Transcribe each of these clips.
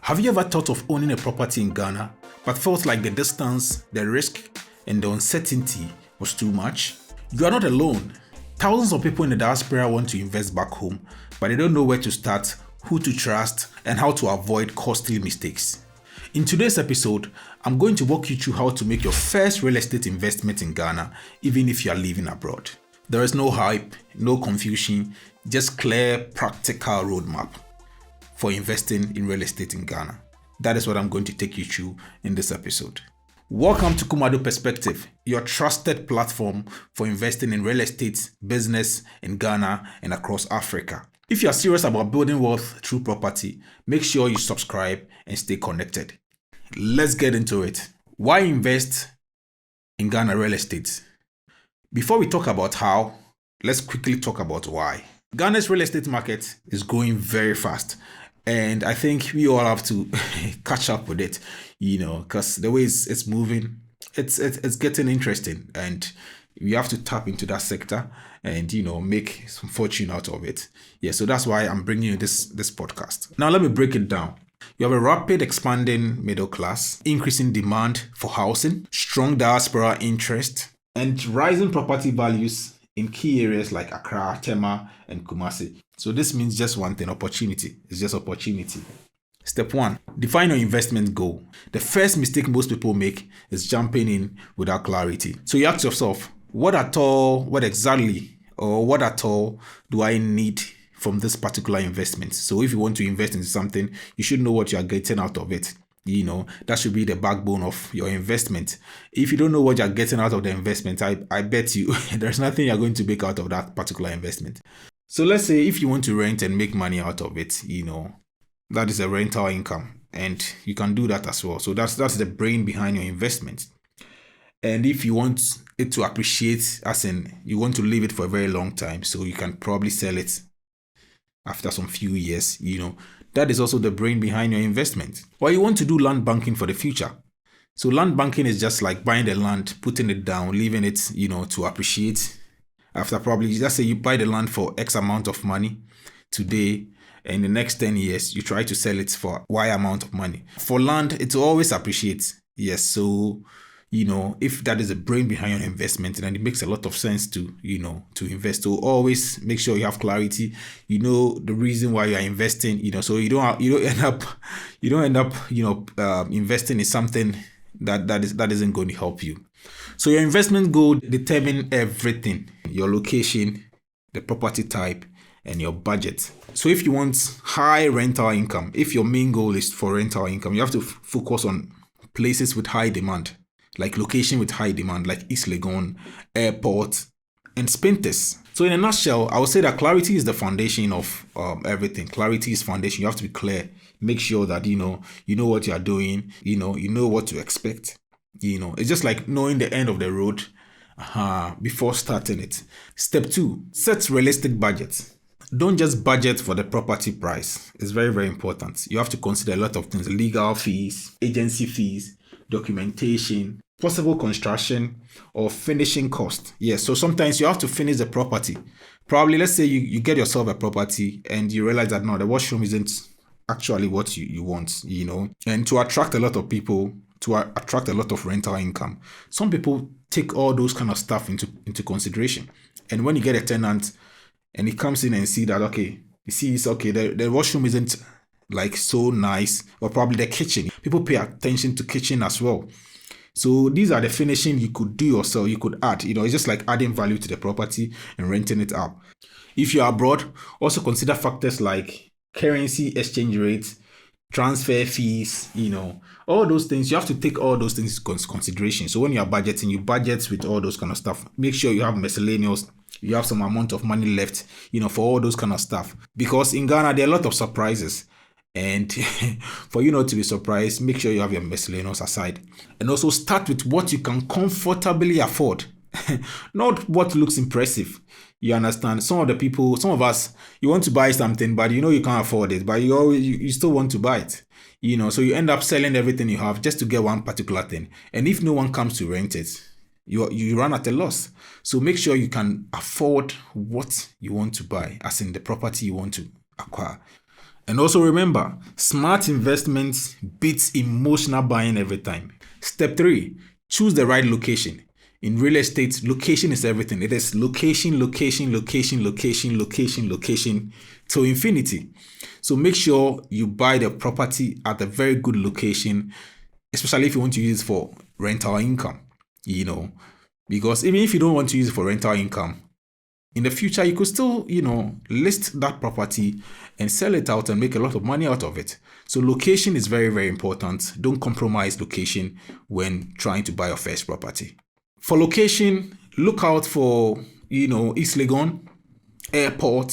Have you ever thought of owning a property in Ghana, but felt like the distance, the risk, and the uncertainty was too much? You are not alone. Thousands of people in the diaspora want to invest back home, but they don't know where to start, who to trust, and how to avoid costly mistakes. In today's episode, I'm going to walk you through how to make your first real estate investment in Ghana, even if you are living abroad. There is no hype, no confusion, just clear, practical roadmap for investing in real estate in Ghana. That is what I'm going to take you through in this episode. Welcome to Kumadoh Perspective, your trusted platform for investing in real estate, business in Ghana and across Africa. If you are serious about building wealth through property, make sure you subscribe and stay connected. Let's get into it. Why invest in Ghana real estate? Before we talk about how, let's quickly talk about why. Ghana's real estate market is growing very fast, and I think we all have to catch up with it, because the way it's moving, it's getting interesting, and we have to tap into that sector and make some fortune out of it. So that's why I'm bringing you this podcast. Now let me break it down. You have a rapid expanding middle class, increasing demand for housing, strong diaspora interest, and rising property values in key areas like Accra, Tema, and Kumasi. So this means just one thing: opportunity. It's just opportunity. Step 1, define your investment goal. The first mistake most people make is jumping in without clarity. So you ask yourself, what at all do I need from this particular investment? So if you want to invest into something, you should know what you are getting out of it. That should be the backbone of your investment. If you don't know what you're getting out of the investment, I bet you there's nothing you're going to make out of that particular investment. So let's say if you want to rent and make money out of it, that is a rental income, and you can do that as well. So that's the brain behind your investment. And if you want it to appreciate, as in you want to leave it for a very long time, so you can probably sell it after some few years, that is also the brain behind your investment. Or you want to do land banking for the future. So land banking is just like buying the land, putting it down, leaving it, to appreciate. After probably, let's say you buy the land for X amount of money today, and in the next 10 years, you try to sell it for Y amount of money. For land, it will always appreciate. Yes, so, if that is the brain behind your investment, then it makes a lot of sense to invest. So always make sure you have clarity. The reason why you are investing. So you don't end up investing in something that isn't going to help you. So your investment goal determine everything: your location, the property type, and your budget. So if you want high rental income, if your main goal is for rental income, you have to focus on places with high demand, like location with high demand, like East Legon, Airport, and Spintex. So in a nutshell, I would say that clarity is the foundation of everything. Clarity is foundation. You have to be clear. Make sure that you know what you are doing. You know what to expect. It's just like knowing the end of the road before starting it. Step 2, set realistic budgets. Don't just budget for the property price. It's very, very important. You have to consider a lot of things: legal fees, agency fees, documentation, possible construction, or finishing cost. Yes, so sometimes you have to finish the property. Probably, let's say you get yourself a property and you realize that no, the washroom isn't actually what you want, and to attract a lot of people, to attract a lot of rental income, some people take all those kind of stuff into consideration. And when you get a tenant and he comes in and see that, okay, he sees, okay, the washroom isn't like so nice, or probably the kitchen. People pay attention to kitchen as well. So these are the finishing you could do yourself, you could add. It's just like adding value to the property and renting it out. If you're abroad, also consider factors like currency exchange rates, transfer fees, all those things. You have to take all those things into consideration. So when you are budgeting, you budget with all those kind of stuff. Make sure you have miscellaneous, you have some amount of money left, for all those kind of stuff. Because in Ghana, there are a lot of surprises. And for you not to be surprised, make sure you have your miscellaneous aside. And also start with what you can comfortably afford. Not what looks impressive. You understand? Some of us, you want to buy something, but you can't afford it, but you still want to buy it. So you end up selling everything you have just to get one particular thing. And if no one comes to rent it, you run at a loss. So make sure you can afford what you want to buy, as in the property you want to acquire. And also remember, smart investments beats emotional buying every time. Step 3, choose the right location. In real estate, location is everything. It is location, location, location, location, location, location to infinity. So make sure you buy the property at a very good location, especially if you want to use it for rental income, because even if you don't want to use it for rental income, in the future, you could still, list that property and sell it out and make a lot of money out of it. So location is very, very important. Don't compromise location when trying to buy your first property. For location, look out for, East Legon, Airport,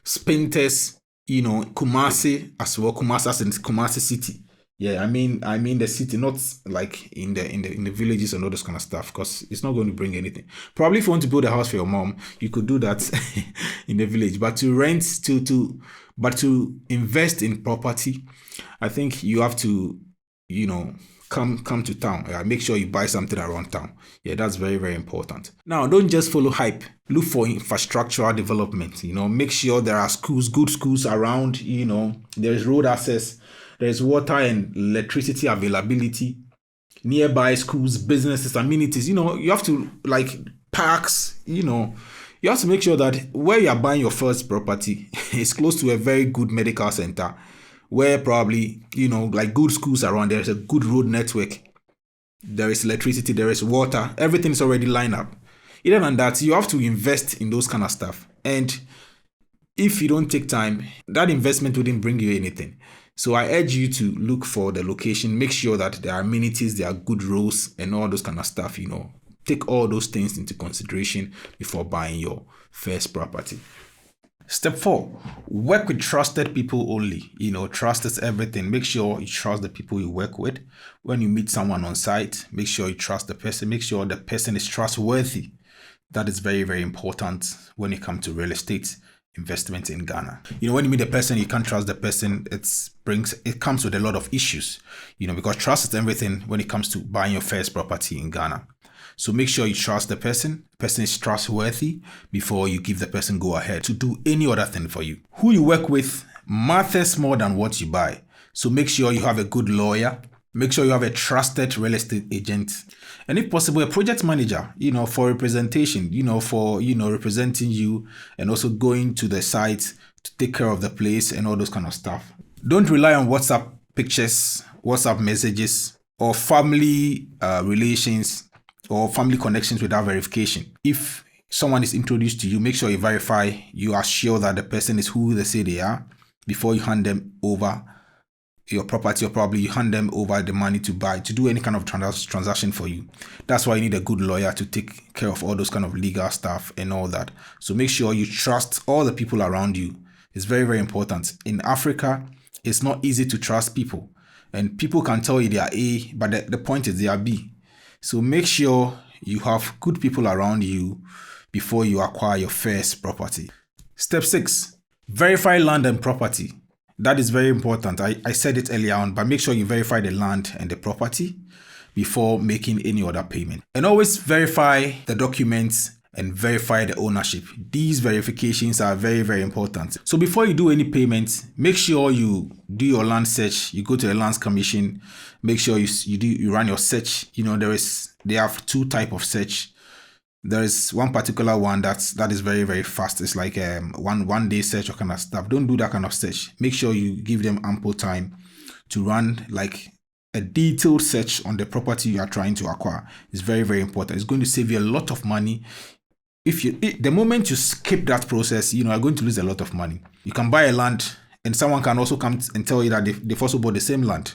Spintex, Kumasi as well. Kumasi as in Kumasi City. Yeah, I mean the city, not like in the villages and all this kind of stuff, because it's not going to bring anything. Probably if you want to build a house for your mom, you could do that in the village. But to rent but to invest in property, I think you have to, come to town. Make sure you buy something around town. Yeah, that's very, very important. Now, don't just follow hype. Look for infrastructural development. Make sure there are schools, good schools around. There's road access. There's water and electricity availability, nearby schools, businesses, amenities. You have to, like, parks, you have to make sure that where you're buying your first property is close to a very good medical center, where probably, like good schools around, there's a good road network, there is electricity, there is water, everything is already lined up. Other than that, you have to invest in those kind of stuff. And if you don't take time, that investment wouldn't bring you anything. So I urge you to look for the location, make sure that there are amenities, there are good roads and all those kind of stuff, Take all those things into consideration before buying your first property. Step 4, work with trusted people only. Trust is everything. Make sure you trust the people you work with. When you meet someone on site, make sure you trust the person. Make sure the person is trustworthy. That is very, very important when it comes to real estate investment in Ghana. When you meet a person, you can't trust the person. It comes with a lot of issues, because trust is everything when it comes to buying your first property in Ghana. So make sure you trust the person. The person is trustworthy before you give the person go ahead to do any other thing for you. Who you work with matters more than what you buy. So make sure you have a good lawyer. Make sure you have a trusted real estate agent. And if possible, a project manager, for representation, for, representing you and also going to the site to take care of the place and all those kind of stuff. Don't rely on WhatsApp pictures, WhatsApp messages, or family relations or family connections without verification. If someone is introduced to you, make sure you verify, you are sure that the person is who they say they are before you hand them over your property, or probably you hand them over the money to do any kind of transaction for you. That's why you need a good lawyer to take care of all those kind of legal stuff and all that. So make sure you trust all the people around you. It's very, very important. In Africa, it's not easy to trust people, and people can tell you they are A, but the point is they are B. So make sure you have good people around you before you acquire your first property. Step 6, verify land and property. That is very important. I said it earlier on, but make sure you verify the land and the property before making any other payment. And always verify the documents and verify the ownership. These verifications are very, very important. So before you do any payments, make sure you do your land search. You go to the Lands Commission. Make sure you run your search. They have 2 types of search. There is one particular one that is very, very fast. It's like one day search or kind of stuff. Don't do that kind of search. Make sure you give them ample time to run like a detailed search on the property you are trying to acquire. It's very, very important. It's going to save you a lot of money. The moment you skip that process, you are going to lose a lot of money. You can buy a land and someone can also come and tell you that they've also bought the same land,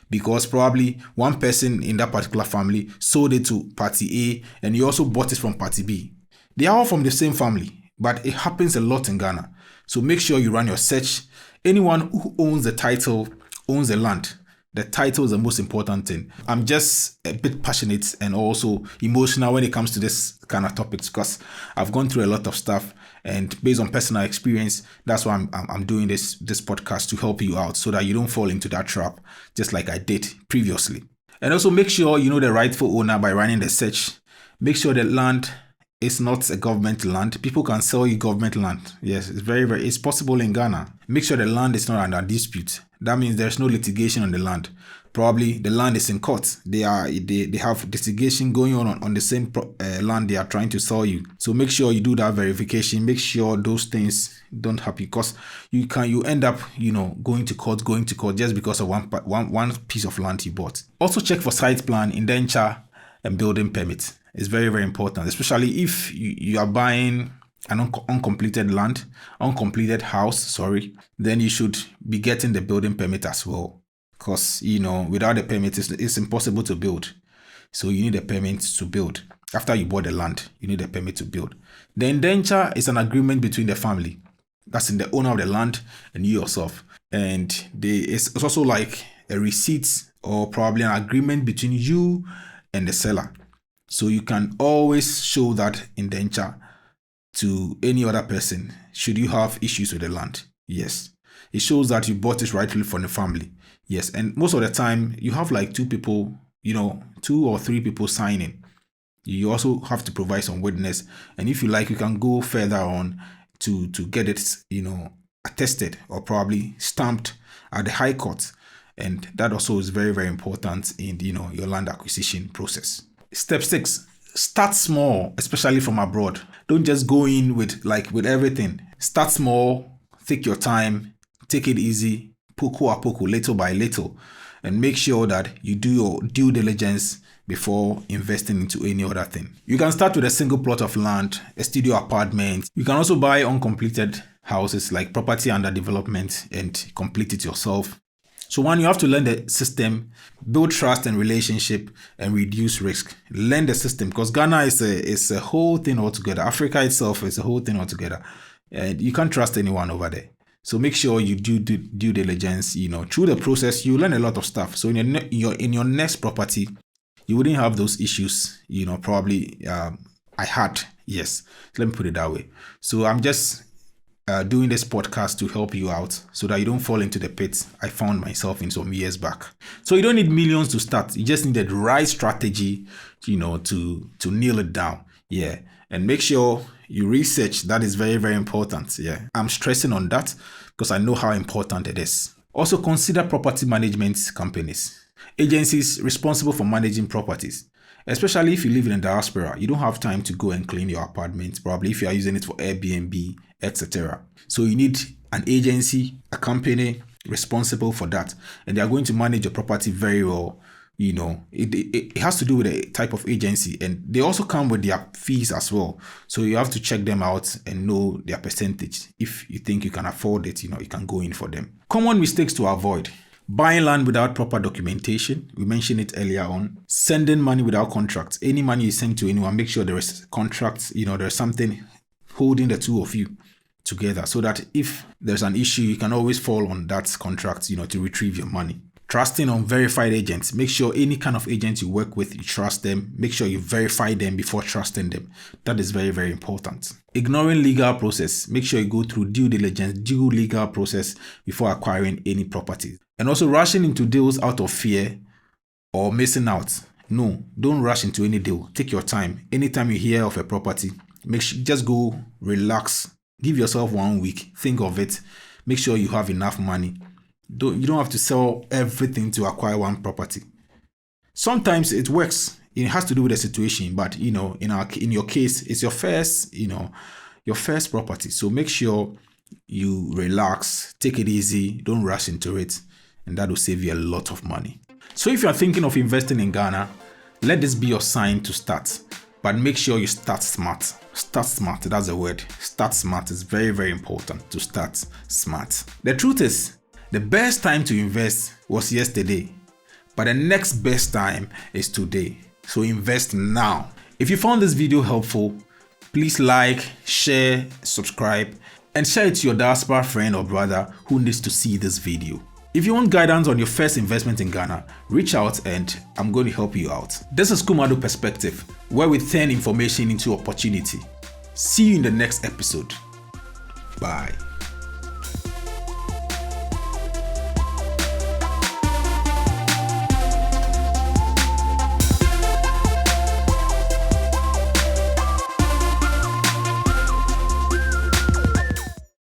because probably one person in that particular family sold it to party A and you also bought it from party B. They are all from the same family, but it happens a lot in Ghana. So make sure you run your search. Anyone who owns the title owns the land. The title is the most important thing. I'm just a bit passionate and also emotional when it comes to this kind of topics, because I've gone through a lot of stuff, and based on personal experience, that's why I'm doing this podcast, to help you out so that you don't fall into that trap just like I did previously. And also make sure you know the rightful owner by running the search. Make sure the land is not a government land. People can sell you government land. Yes, it's very, very, it's possible in Ghana. Make sure the land is not under dispute. That means there's no litigation on the land. Probably the land is in court. They have litigation going on the same land they are trying to sell you. So make sure you do that verification. Make sure those things don't happen, because you end up going to court just because of one piece of land you bought. Also check for site plan, indenture, and building permit. It's very, very important, especially if you are buying an uncompleted house, then you should be getting the building permit as well. Because, without the permit, it's impossible to build. So you need a permit to build. After you bought the land, you need a permit to build. The indenture is an agreement between the family. That's in the owner of the land and you yourself. And it's also like a receipt or probably an agreement between you and the seller. So you can always show that indenture to any other person should you have issues with the land. Yes. It shows that you bought it rightfully from the family. Yes. And most of the time you have like 2 people, 2 or 3 people signing. You also have to provide some witness. And if you like, you can go further on to get it, attested or probably stamped at the High Court. And that also is very, very important in, your land acquisition process. Step 6, start small, especially from abroad. Don't just go in with everything. Start small, take your time, take it easy, poco a poco, little by little, and make sure that you do your due diligence before investing into any other thing. You can start with a single plot of land, a studio apartment. You can also buy uncompleted houses like property under development and complete it yourself. So one, you have to learn the system, build trust and relationship, and reduce risk. Learn the system, because Ghana is a whole thing altogether. Africa itself is a whole thing altogether. And you can't trust anyone over there. So make sure you do due diligence. Through the process, you learn a lot of stuff. So in your next property, you wouldn't have those issues. Probably I had. Yes, let me put it that way. So I'm just doing this podcast to help you out so that you don't fall into the pit I found myself in some years back. So you don't need millions to start. You just need the right strategy, to nail it down. Yeah. And make sure you research. That is very, very important. Yeah. I'm stressing on that because I know how important it is. Also consider property management companies, agencies responsible for managing properties. Especially if you live in a diaspora, you don't have time to go and clean your apartment, probably if you are using it for Airbnb, etc. So you need an agency, a company responsible for that. And they are going to manage your property very well. It has to do with the type of agency, and they also come with their fees as well. So you have to check them out and know their percentage. If you think you can afford it, you can go in for them. Common mistakes to avoid: buying land without proper documentation. We mentioned it earlier on. Sending money without contracts. Any money you send to anyone, make sure there is contracts, there's something holding the two of you together so that if there's an issue, you can always fall on that contract, to retrieve your money. Trusting unverified agents. Make sure any kind of agent you work with, you trust them. Make sure you verify them before trusting them. That is very, very important. Ignoring legal process. Make sure you go through due legal process before acquiring any property. And also rushing into deals out of fear or missing out. No, don't rush into any deal. Take your time. Anytime you hear of a property, just go relax. Give yourself 1 week. Think of it. Make sure you have enough money. You don't have to sell everything to acquire one property. Sometimes it works. It has to do with the situation, but in your case, it's your first property. So make sure you relax, take it easy, don't rush into it, and that will save you a lot of money. So if you are thinking of investing in Ghana, let this be your sign to start. But make sure you start smart. Start smart, that's the word. Start smart is very, very important to start smart. The truth is, the best time to invest was yesterday, but the next best time is today. So invest now. If you found this video helpful, please like, share, subscribe, and share it to your diaspora friend or brother who needs to see this video. If you want guidance on your first investment in Ghana, reach out and I'm going to help you out. This is Kumadoh Perspective, where we turn information into opportunity. See you in the next episode. Bye.